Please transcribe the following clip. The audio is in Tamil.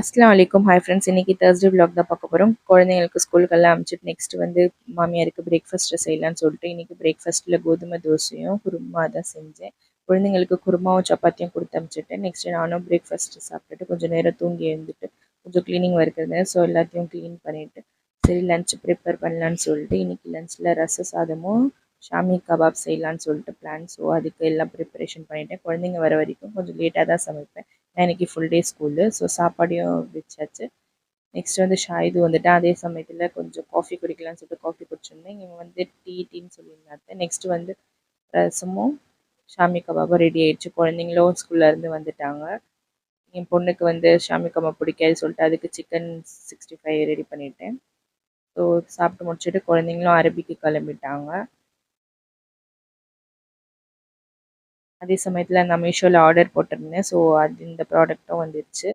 அஸ்ஸலாமு அலைக்கும். Hi friends. இன்னைக்கு Thursday vlog தான் பார்க்க போகிறோம். குழந்தைங்களுக்கு ஸ்கூலுக்கெல்லாம் அனுப்பிச்சிட்டு நெக்ஸ்ட் வந்து மாமியாருக்கு பிரேக்ஃபாஸ்ட்டு செய்யலான்னு சொல்லிட்டு இன்றைக்கி பிரேக்ஃபாஸ்ட்டில் கோதுமை தோசையும் குருமா தான் செஞ்சேன். குழந்தைங்களுக்கு குருமாவும் சப்பாத்தியும் கொடுத்து அனுப்பிச்சிட்டேன். நெக்ஸ்ட்டு நானும் பிரேக்ஃபாஸ்ட்டு சாப்பிட்டுட்டு கொஞ்சம் நேரம் தூங்கி எழுந்துட்டு கொஞ்சம் க்ளீனிங் ஒர்க் இருந்தது. ஸோ எல்லாத்தையும் க்ளீன் பண்ணிவிட்டு சரி லஞ்ச் ப்ரிப்பேர் பண்ணலான்னு சொல்லிட்டு இன்றைக்கி லஞ்சில் ரச சாதமும் ஷாமி கபாப் செய்யலான்னு சொல்லிட்டு பிளான். ஸோ அதுக்கு எல்லாம் ப்ரிப்பரேஷன் பண்ணிவிட்டேன். குழந்தைங்க வர வரைக்கும் கொஞ்சம் லேட்டாக தான் சமைப்பேன். எனக்கு ஃபுல் டே ஸ்கூலு. ஸோ சாப்பாடையும் வச்சாச்சு. நெக்ஸ்ட் வந்து ஷாஹிது வந்துட்டான். அதே சமயத்தில் கொஞ்சம் காஃபி குடிக்கலாம்னு சொல்லிட்டு காஃபி குடிச்சிருந்தேன். இவன் வந்து டீன்னு சொல்லியிருந்தாங்க. நெக்ஸ்ட் வந்து ரசமும் ஷாமி கபாபும் ரெடி ஆயிடுச்சு. குழந்தைங்களும் ஸ்கூல்லேருந்து வந்துட்டாங்க. என் பொண்ணுக்கு வந்து ஷாமி கபாப் பிடிக்காது சொல்லிட்டு அதுக்கு சிக்கன் 65 ரெடி பண்ணிட்டேன். ஸோ சாப்பிட்டு முடிச்சுட்டு குழந்தைங்களும் அரபிக்கு கிளம்பிட்டாங்க. அதே சமயத்தில் நான் மீஷோவில் ஆர்டர் போட்டிருந்தேன். ஸோ அது இந்த ப்ராடக்ட்டும் வந்துடுச்சு.